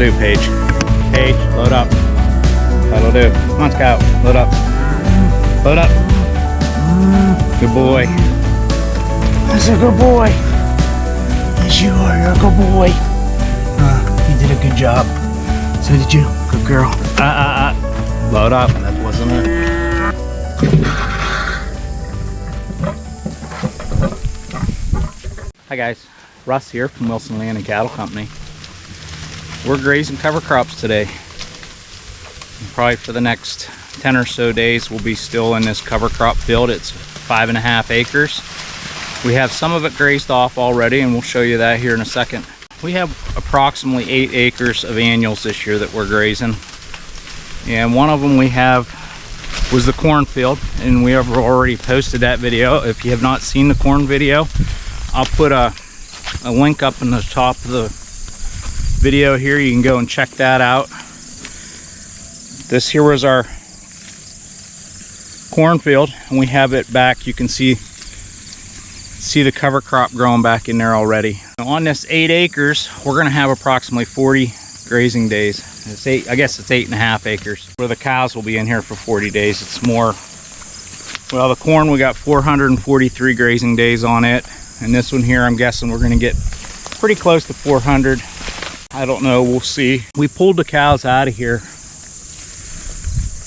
do, Paige. Paige, load up. That'll do. Come on, Scout. Load up. Load up. Good boy. That's a good boy. Yes, you are. You're a good boy. You did a good job. So did you. Good girl. Load up. That wasn't it. Hi guys. Russ here from Wilson Land and Cattle Company. We're grazing cover crops today. And probably for the next 10 or so days we'll be still in this cover crop field. It's 5.5 acres. We have some of it grazed off already, and we'll show you that here in a second. We have approximately 8 acres of annuals this year that we're grazing, and one of them we have was the cornfield, and we have already posted that video. If you have not seen the corn video, I'll put a link up in the top of the video here. You can go and check that out. This here was our cornfield, and we have it back. You can see the cover crop growing back in there already. On this 8 acres, we're going to have approximately 40 grazing days. It's I guess it's 8.5 acres, where the cows will be in here for 40 days. It's more, well, the corn, we got 443 grazing days on it, and this one here, I'm guessing we're going to get pretty close to 400. I don't know, we'll see. We pulled the cows out of here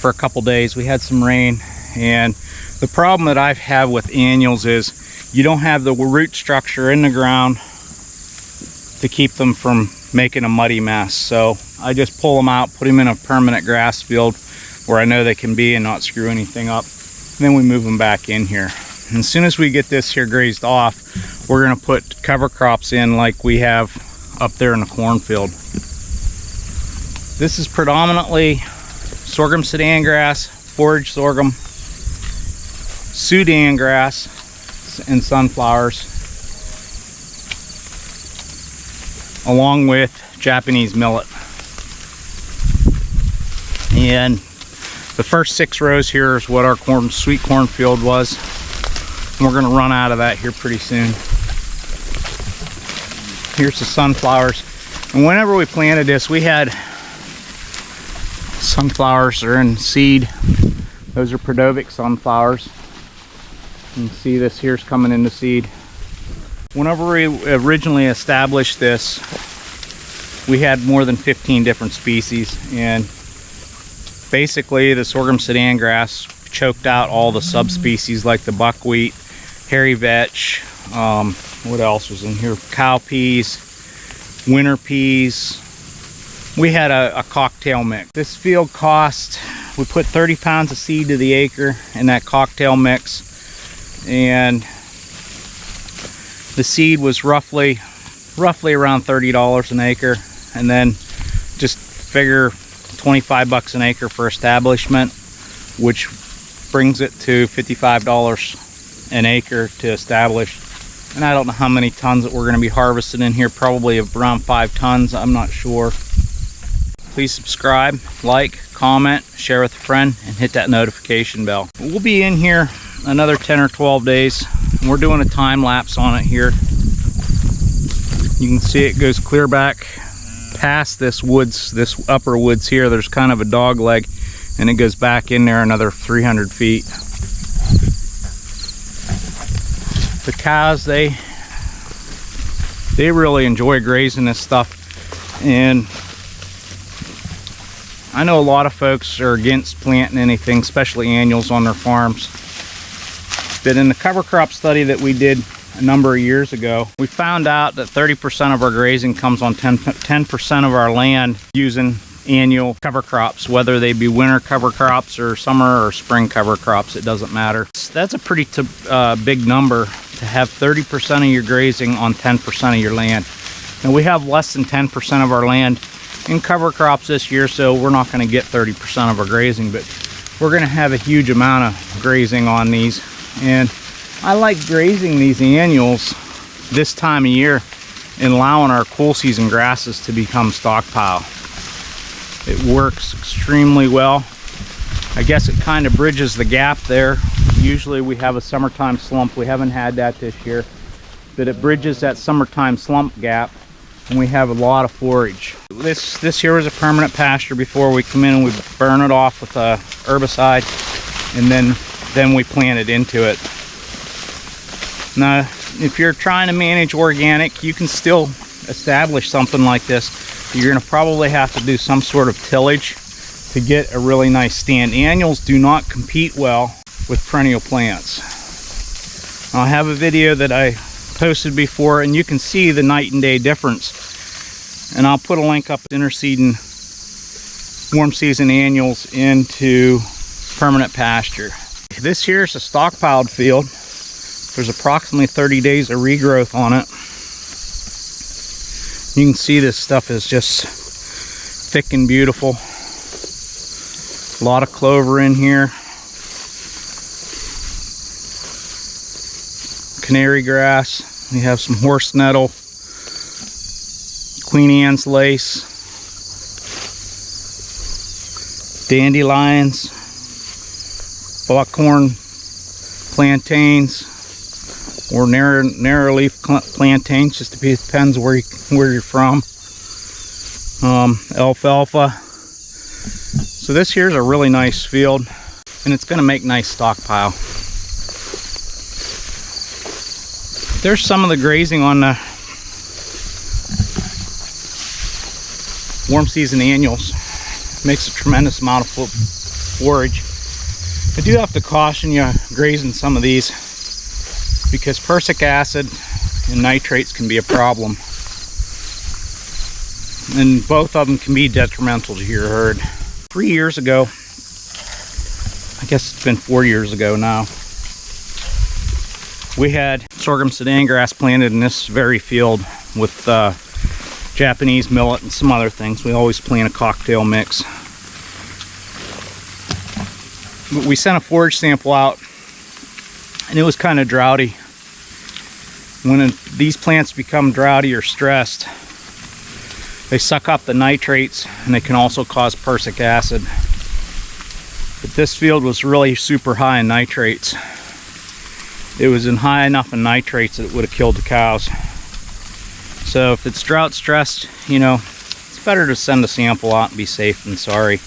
for a couple days. We had some rain, and the problem that I've had with annuals is you don't have the root structure in the ground to keep them from making a muddy mess. So I just pull them out, put them in a permanent grass field where I know they can be and not screw anything up. And then we move them back in here. And as soon as we get this here grazed off, we're gonna put cover crops in like we have up there in the cornfield. This is predominantly sorghum sudan grass, forage sorghum, sudan grass, and sunflowers, along with Japanese millet. And the first 6 rows here is what our sweet corn field was. And we're going to run out of that here pretty soon. Here's the sunflowers. And whenever we planted this, we had sunflowers are in seed. Those are Predovic sunflowers. You can see this here's coming into seed. Whenever we originally established this, we had more than 15 different species, and basically the sorghum sudan grass choked out all the subspecies like the buckwheat, hairy vetch, what else was in here? Cowpeas, winter peas. We had a cocktail mix. This field cost, we put 30 pounds of seed to the acre in that cocktail mix, and the seed was roughly around $30 an acre, and then just figure 25 bucks an acre for establishment, which brings it to $55 an acre to establish. And I don't know how many tons that we're going to be harvesting in here, probably around 5 tons, I'm not sure. Please subscribe, like, comment, share with a friend, and hit that notification bell. We'll be in here another 10 or 12 days. And we're doing a time lapse on it here. You can see it goes clear back past this woods, this upper woods here. There's kind of a dog leg, and it goes back in there another 300 feet. The cows, they really enjoy grazing this stuff, and I know a lot of folks are against planting anything, especially annuals, on their farms. But in the cover crop study that we did a number of years ago, we found out that 30% of our grazing comes on 10% of our land using annual cover crops, whether they be winter cover crops or summer or spring cover crops, it doesn't matter. That's a pretty big number to have 30% of your grazing on 10% of your land. And we have less than 10% of our land in cover crops this year, so we're not going to get 30% of our grazing, but we're going to have a huge amount of grazing on these. And I like grazing these annuals this time of year and allowing our cool season grasses to become stockpile. It works extremely well. I guess it kind of bridges the gap there. Usually we have a summertime slump. We haven't had that this year, but it bridges that summertime slump gap, and we have a lot of forage. This here was a permanent pasture before. We come in and we burn it off with a herbicide, and then we plant it into it. Now, if you're trying to manage organic, you can still establish something like this. You're going to probably have to do some sort of tillage to get a really nice stand. Annuals do not compete well with perennial plants. I have a video that I posted before, and you can see the night and day difference. And I'll put a link up interseeding warm season annuals into permanent pasture. This here is a stockpiled field. There's approximately 30 days of regrowth on it. You can see this stuff is just thick and beautiful. A lot of clover in here. Canary grass. We have some horse nettle. Queen Anne's lace. Dandelions. Buckhorn plantains. Or narrow leaf plantains, just depends where you're from. Alfalfa. So this here's a really nice field, and it's going to make nice stockpile. There's some of the grazing on the warm season annuals. Makes a tremendous amount of forage. I do have to caution you grazing some of these, because prussic acid and nitrates can be a problem, and both of them can be detrimental to your herd. 3 years ago, I guess it's been 4 years ago now, we had sorghum sudan grass planted in this very field with Japanese millet and some other things. We always plant a cocktail mix. But we sent a forage sample out, and it was kind of droughty. When these plants become droughty or stressed, they suck up the nitrates, and they can also cause prussic acid. But this field was really super high in nitrates. It was high enough in nitrates that it would have killed the cows. So if it's drought stressed, you know, it's better to send a sample out and be safe than sorry.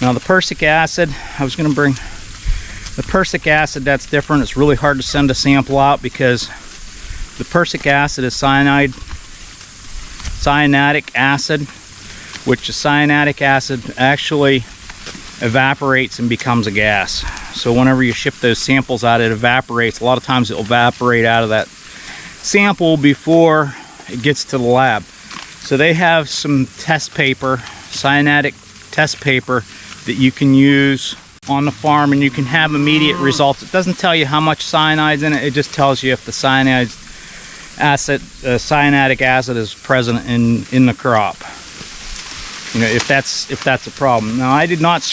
Now the prussic acid, I was going to bring the prussic acid. That's different. It's really hard to send a sample out because the prussic acid is cyanic acid, which the cyanic acid actually evaporates and becomes a gas. So whenever you ship those samples out, it evaporates. A lot of times it will evaporate out of that sample before it gets to the lab. So they have some test paper, cyanic test paper, that you can use on the farm, and you can have immediate results. It doesn't tell you how much cyanide's in it. It just tells you if the cyanic acid is present in the crop. You know, if that's a problem. Now I did not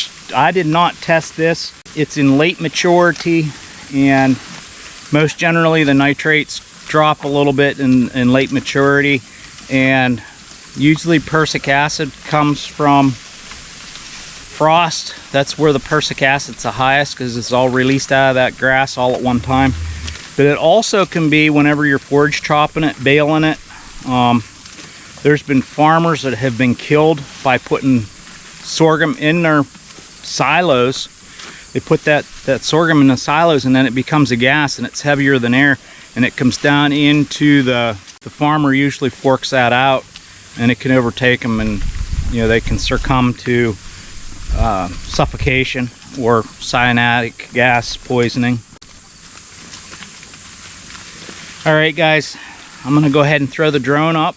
test this. It's in late maturity, and most generally the nitrates drop a little bit in late maturity, and usually prussic acid comes from frost. That's where the prussic acid's the highest, because it's all released out of that grass all at one time. But it also can be whenever you're forage chopping it, baling it. There's been farmers that have been killed by putting sorghum in their silos. They put that sorghum in the silos, and then it becomes a gas, and it's heavier than air, and it comes down into the farmer usually forks that out, and it can overtake them, and you know, they can succumb to suffocation or cyanic gas poisoning. All right, guys, I'm gonna go ahead and throw the drone up.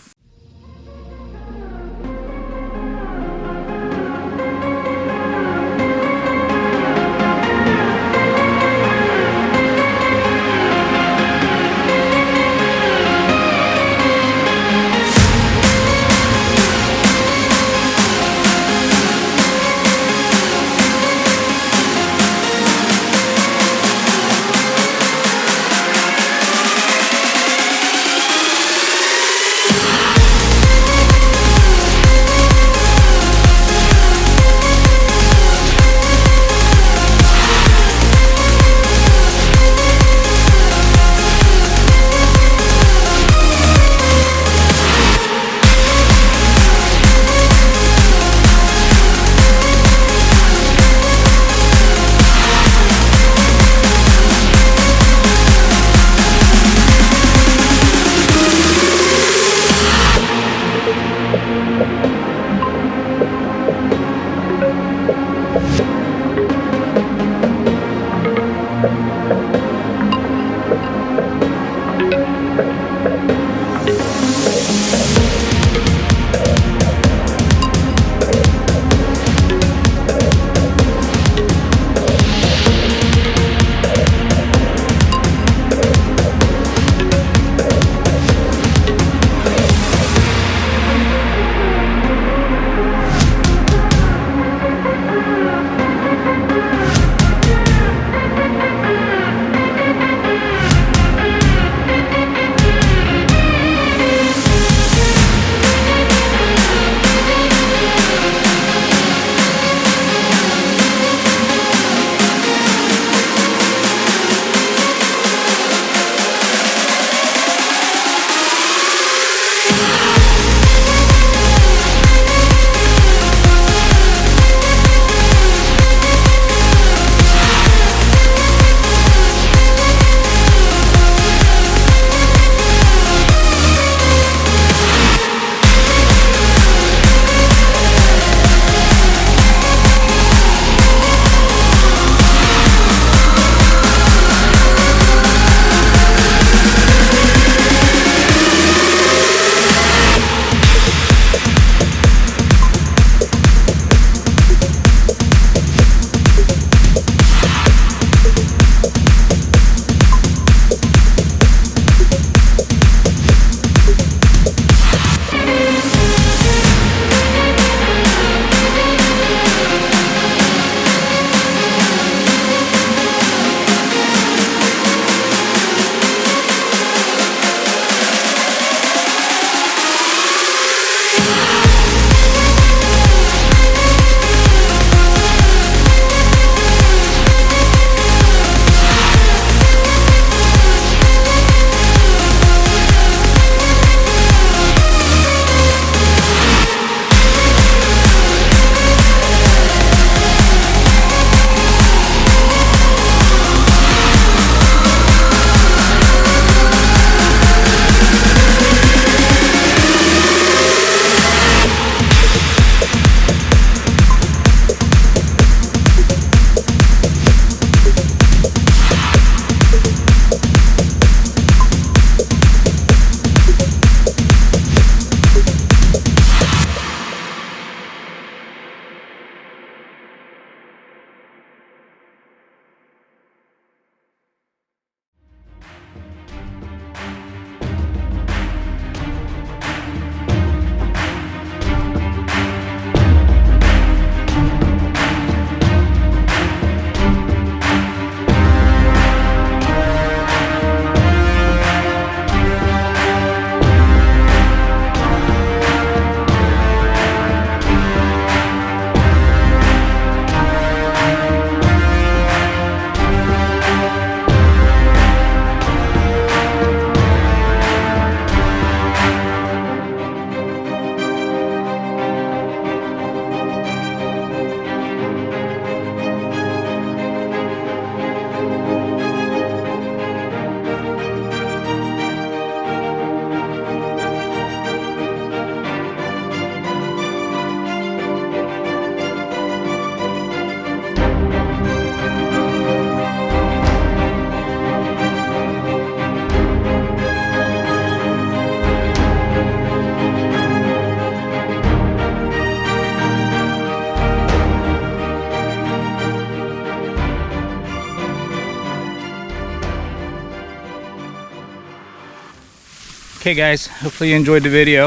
Okay guys, hopefully you enjoyed the video.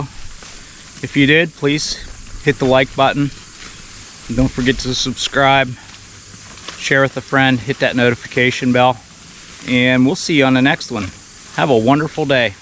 If you did, please hit the like button. And don't forget to subscribe, share with a friend, hit that notification bell, and we'll see you on the next one. Have a wonderful day.